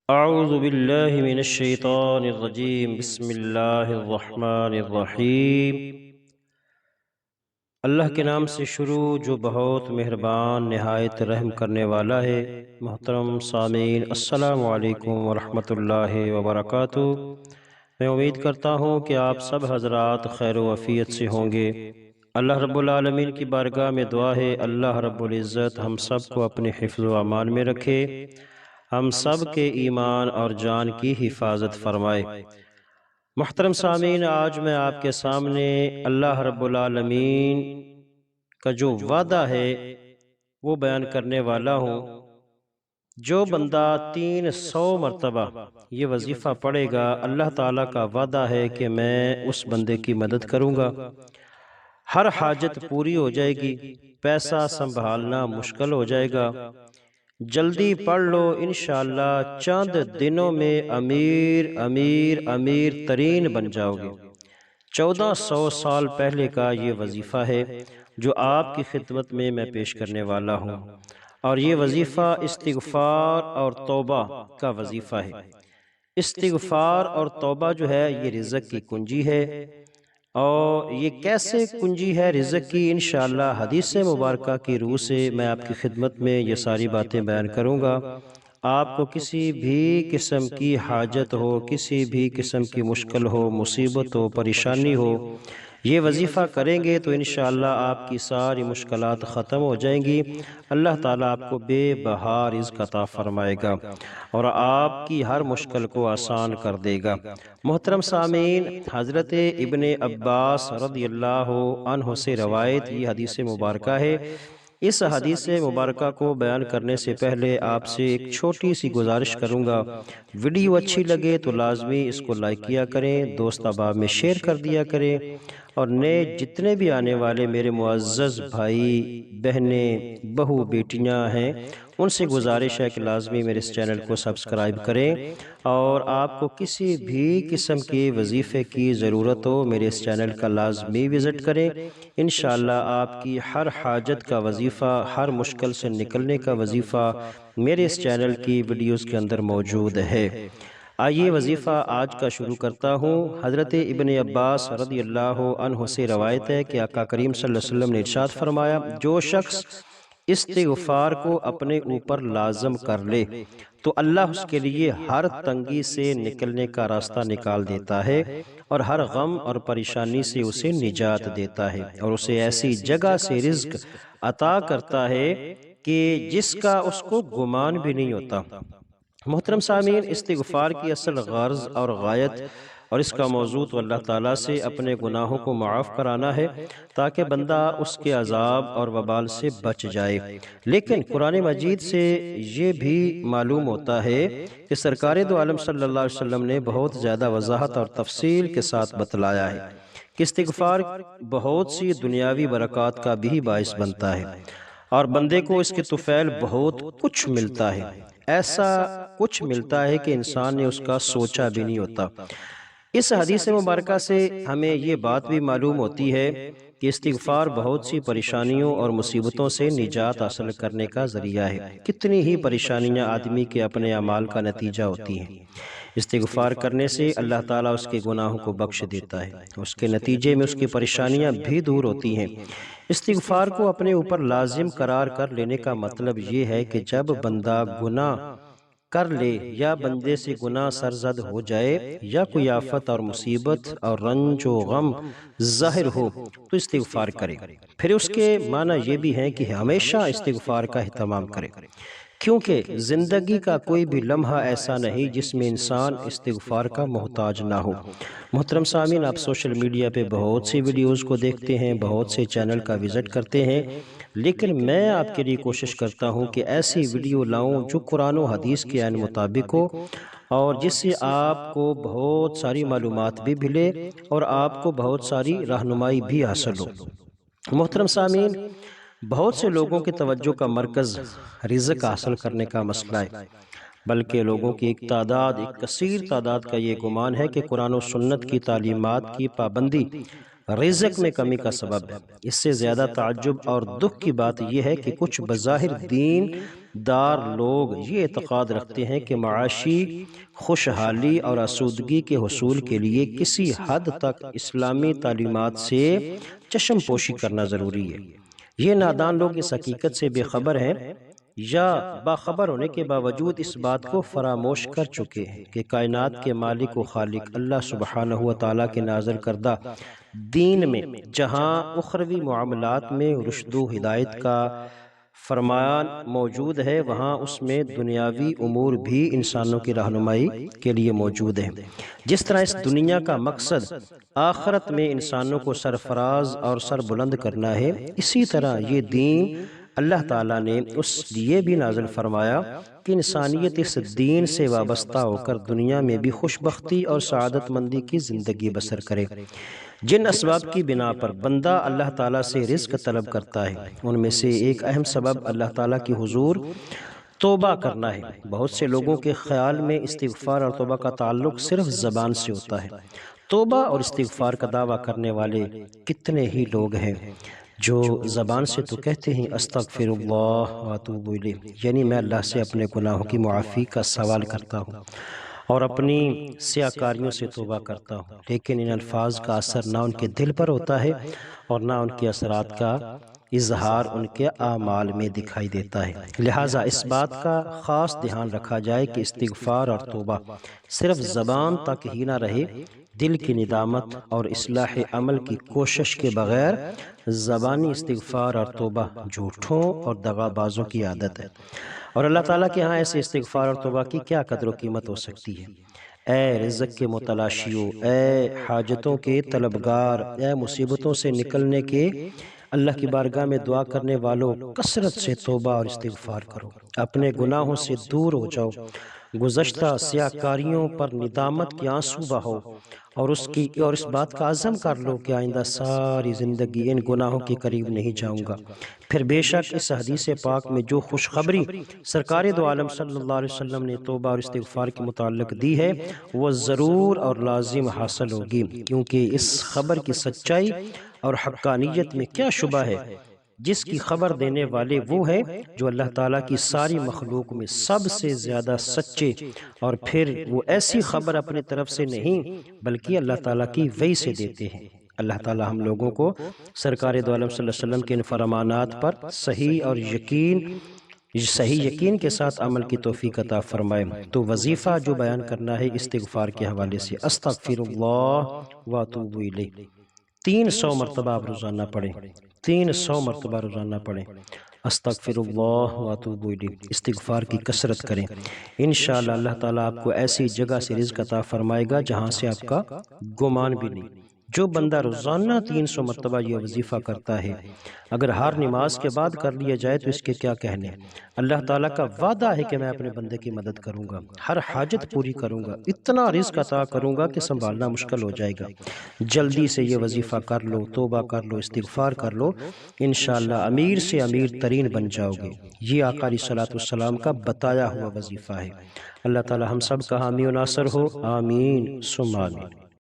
اعوذ باللہ من الشیطان الرجیم بسم اللہ الرحمن الرحیم۔ اللہ کے نام سے شروع جو بہت مہربان نہایت رحم کرنے والا ہے۔ محترم سامعین، السلام علیکم ورحمۃ اللہ وبرکاتہ۔ میں امید کرتا ہوں کہ آپ سب حضرات خیر و عافیت سے ہوں گے۔ اللہ رب العالمین کی بارگاہ میں دعا ہے اللہ رب العزت ہم سب کو اپنے حفظ و امان میں رکھے، ہم سب کے ایمان اور جان کی حفاظت فرمائے۔ محترم سامعین، آج میں آپ کے سامنے اللہ رب العالمین کا جو وعدہ ہے وہ بیان کرنے والا ہوں۔ جو بندہ 300 مرتبہ یہ وظیفہ پڑھے گا، اللہ تعالیٰ کا وعدہ ہے کہ میں اس بندے کی مدد کروں گا، ہر حاجت پوری ہو جائے گی، پیسہ سنبھالنا مشکل ہو جائے گا۔ جلدی پڑھ لو، انشاءاللہ چند دنوں میں امیر ترین بن جاؤ گے۔ 1400 سال پہلے کا یہ وظیفہ ہے جو آپ کی خدمت میں پیش کرنے والا ہوں، اور یہ وظیفہ استغفار اور توبہ کا وظیفہ ہے۔ استغفار اور توبہ جو ہے یہ رزق کی کنجی ہے، اور یہ کیسے کنجی ہے رزق کی، انشاءاللہ حدیث مبارکہ کی روح سے میں آپ کی خدمت میں یہ ساری باتیں بیان کروں گا۔ آپ کو کسی بھی قسم کی حاجت ہو، کسی بھی قسم کی مشکل ہو، مصیبت ہو، پریشانی ہو، یہ وظیفہ کریں گے تو انشاءاللہ آپ کی ساری مشکلات ختم ہو جائیں گی۔ اللہ تعالیٰ آپ کو بے بہا رزق عطا فرمائے گا اور آپ کی ہر مشکل کو آسان کر دے گا۔ محترم سامعین، حضرت ابن عباس رضی اللہ عنہ سے روایت یہ حدیث مبارکہ ہے۔ اس حدیث مبارکہ کو بیان کرنے سے پہلے آپ سے ایک چھوٹی سی گزارش کروں گا۔ ویڈیو اچھی لگے تو لازمی اس کو لائک کیا کریں، دوست احباب میں شیئر کر دیا کریں، اور نئے جتنے بھی آنے والے میرے معزز بھائی بہنیں بہو بیٹیاں ہیں ان سے گزارش ہے کہ لازمی میرے اس چینل کو سبسکرائب کریں، اور آپ کو کسی بھی قسم کے وظیفے کی ضرورت ہو میرے اس چینل کا لازمی وزٹ کریں۔ انشاءاللہ آپ کی ہر حاجت کا وظیفہ، ہر مشکل سے نکلنے کا وظیفہ میرے اس چینل کی ویڈیوز کے اندر موجود ہے۔ آئیے وظیفہ آج کا شروع کرتا ہوں۔ حضرت ابن عباس رضی اللہ عنہ سے روایت ہے کہ آقا کریم صلی اللہ علیہ وسلم نے ارشاد فرمایا، جو شخص استغفار کو اپنے اوپر لازم کر لے تو اللہ اس کے لیے ہر تنگی سے نکلنے کا راستہ نکال دیتا ہے، اور ہر غم اور پریشانی سے اسے نجات دیتا ہے، اور اسے ایسی جگہ سے رزق عطا کرتا ہے کہ جس کا اس کو گمان بھی نہیں ہوتا۔ محترم سامعین، استغفار کی اصل غرض اور غایت اور اس کا موضوع تو اللہ تعالیٰ سے اپنے گناہوں کو معاف کرانا ہے تاکہ بندہ اس کے عذاب اور وبال سے بچ جائے۔ لیکن قرآن مجید سے یہ بھی معلوم ہوتا ہے کہ سرکار دو عالم صلی اللہ علیہ وسلم نے بہت زیادہ وضاحت اور تفصیل کے ساتھ بتلایا ہے کہ استغفار بہت سی دنیاوی برکات کا بھی باعث بنتا ہے، اور بندے کو اس کے طفیل بہت کچھ ملتا ہے، ایسا کچھ ملتا ہے کہ انسان نے اس کا سوچا بھی نہیں ہوتا۔ اس حدیث مبارکہ سے ہمیں یہ بات بھی معلوم ہوتی ہے کہ استغفار بہت سی پریشانیوں اور مصیبتوں سے نجات حاصل کرنے کا ذریعہ ہے۔ کتنی ہی پریشانیاں آدمی کے اپنے اعمال کا نتیجہ ہوتی ہیں، استغفار کرنے سے اللہ تعالیٰ اس کے گناہوں کو بخش دیتا ہے، اس کے نتیجے میں اس کی پریشانیاں بھی دور ہوتی ہیں۔ استغفار کو اپنے اوپر لازم قرار کر لینے کا مطلب یہ ہے کہ جب بندہ گناہ کر لے یا بندے سے گناہ سرزد ہو جائے یا کوئی آفت اور مصیبت اور رنج و غم ظاہر ہو تو استغفار کرے۔ پھر اس کے معنی یہ بھی ہے کہ ہمیشہ استغفار کا اہتمام کرے، کیونکہ زندگی کا کوئی بھی لمحہ ایسا نہیں جس میں انسان استغفار کا محتاج نہ ہو۔ محترم سامعین، آپ سوشل میڈیا پہ بہت سی ویڈیوز کو دیکھتے ہیں، بہت سے چینل کا وزٹ کرتے ہیں، لیکن میں آپ کے لیے کوشش کرتا ہوں کہ ایسی ویڈیو لاؤں جو قرآن و حدیث کے عین مطابق ہو، اور جس سے آپ کو بہت ساری معلومات بھی ملے اور آپ کو بہت ساری رہنمائی بھی حاصل ہو۔ محترم سامعین، بہت سے لوگوں کی توجہ کا مرکز رزق حاصل کرنے کا مسئلہ ہے، بلکہ لوگوں کی ایک کثیر تعداد کا یہ گمان ہے کہ قرآن و سنت کی تعلیمات کی پابندی رزق میں کمی کا سبب ہے۔ اس سے زیادہ تعجب اور دکھ کی بات یہ ہے کہ کچھ بظاہر دین دار لوگ یہ اعتقاد رکھتے ہیں کہ معاشی خوشحالی اور آسودگی کے حصول کے لیے کسی حد تک اسلامی تعلیمات سے چشم پوشی کرنا ضروری ہے۔ یہ نادان لوگ اس حقیقت سے بے خبر ہیں یا باخبر ہونے کے باوجود اس بات کو فراموش کر چکے ہیں کہ کائنات کے مالک و خالق اللہ سبحانہ و تعالیٰ کے نازل کردہ دین میں جہاں اخروی معاملات میں رشد و ہدایت کا فرمان موجود ہے، وہاں اس میں دنیاوی امور بھی انسانوں کی رہنمائی کے لیے موجود ہیں۔ جس طرح اس دنیا کا مقصد آخرت میں انسانوں کو سرفراز اور سر بلند کرنا ہے، اسی طرح یہ دین اللہ تعالیٰ نے اس لیے بھی نازل فرمایا کہ انسانیت اس دین سے وابستہ ہو کر دنیا میں بھی خوشبختی اور سعادت مندی کی زندگی بسر کرے۔ جن اسباب کی بنا پر بندہ اللہ تعالیٰ سے رزق طلب کرتا ہے، ان میں سے ایک اہم سبب اللہ تعالیٰ کی حضور توبہ کرنا ہے۔ بہت سے لوگوں کے خیال میں استغفار اور توبہ کا تعلق صرف زبان سے ہوتا ہے۔ توبہ اور استغفار کا دعویٰ کرنے والے کتنے ہی لوگ ہیں جو زبان سے تو کہتے ہیں استغفر اللہ واتوب الیہ، یعنی میں اللہ سے اپنے گناہوں کی معافی کا سوال کرتا ہوں اور اپنی سیاکاریوں سے توبہ کرتا ہوں، لیکن ان الفاظ کا اثر نہ ان کے دل پر ہوتا ہے اور نہ ان کے اثرات کا اظہار ان کے اعمال میں دکھائی دیتا ہے۔ لہٰذا اس بات کا خاص دھیان رکھا جائے کہ استغفار اور توبہ صرف زبان تک ہی نہ رہے، دل کی ندامت اور اصلاح عمل کی کوشش کے بغیر زبانی استغفار اور توبہ جھوٹوں اور دغا بازوں کی عادت ہے، اور اللہ تعالیٰ کے ہاں ایسے استغفار اور توبہ کی کیا قدر و قیمت ہو سکتی ہے۔ اے رزق کے متلاشیوں، اے حاجتوں کے طلبگار، اے مصیبتوں سے نکلنے کے اللہ کی بارگاہ میں دعا کرنے والوں، کثرت سے توبہ اور استغفار کرو، اپنے گناہوں سے دور ہو جاؤ، گزشتہ سیاکاریوں پر ندامت کے آنسو بہو اور اس بات کا عزم کر لو کہ آئندہ ساری زندگی ان گناہوں کے قریب نہیں جاؤں گا۔ پھر بے شک اس حدیث پاک میں جو خوشخبری سرکار دو عالم صلی اللہ علیہ وسلم نے توبہ اور استغفار کے متعلق دی ہے، وہ ضرور اور لازم حاصل ہوگی، کیونکہ اس خبر کی سچائی اور حقانیت میں کیا شبہ ہے۔ جس کی خبر دینے والے وہ ہیں جو اللہ تعالیٰ کی ساری مخلوق میں سب سے زیادہ سچے، اور پھر وہ ایسی خبر اپنے طرف سے نہیں بلکہ اللہ تعالیٰ کی وحی سے دیتے ہیں۔ اللہ تعالیٰ ہم لوگوں کو سرکار دو عالم صلی اللہ علیہ وسلم کے ان فرمانات پر صحیح یقین کے ساتھ عمل کی توفیق عطا فرمائے۔ تو وظیفہ جو بیان کرنا ہے استغفار کے حوالے سے، استغفر اللہ واتوب الیہ، 300 مرتبہ آپ روزانہ پڑھیں، 300 مرتبہ روزانہ پڑھیں، استغفر اللہ واتوب الیہ، استغفار کی کثرت کریں۔ انشاءاللہ اللہ تعالیٰ آپ کو ایسی جگہ سے رزق عطا فرمائے گا جہاں سے آپ کا گمان بھی نہیں۔ جو بندہ روزانہ 300 مرتبہ یہ وظیفہ کرتا ہے، اگر ہر نماز کے بعد کر لیا جائے تو اس کے کیا کہنے۔ اللہ تعالیٰ کا وعدہ ہے کہ میں اپنے بندے کی مدد کروں گا، ہر حاجت پوری کروں گا، اتنا رزق عطا کروں گا کہ سنبھالنا مشکل ہو جائے گا۔ جلدی سے یہ وظیفہ کر لو، توبہ کر لو، استغفار کر لو، انشاءاللہ امیر سے امیر ترین بن جاؤ گے۔ یہ آقا علیہ السلام کا بتایا ہوا وظیفہ ہے۔ اللہ تعالیٰ ہم سب کا حامی و ناصر ہو، آمین ثم آمین۔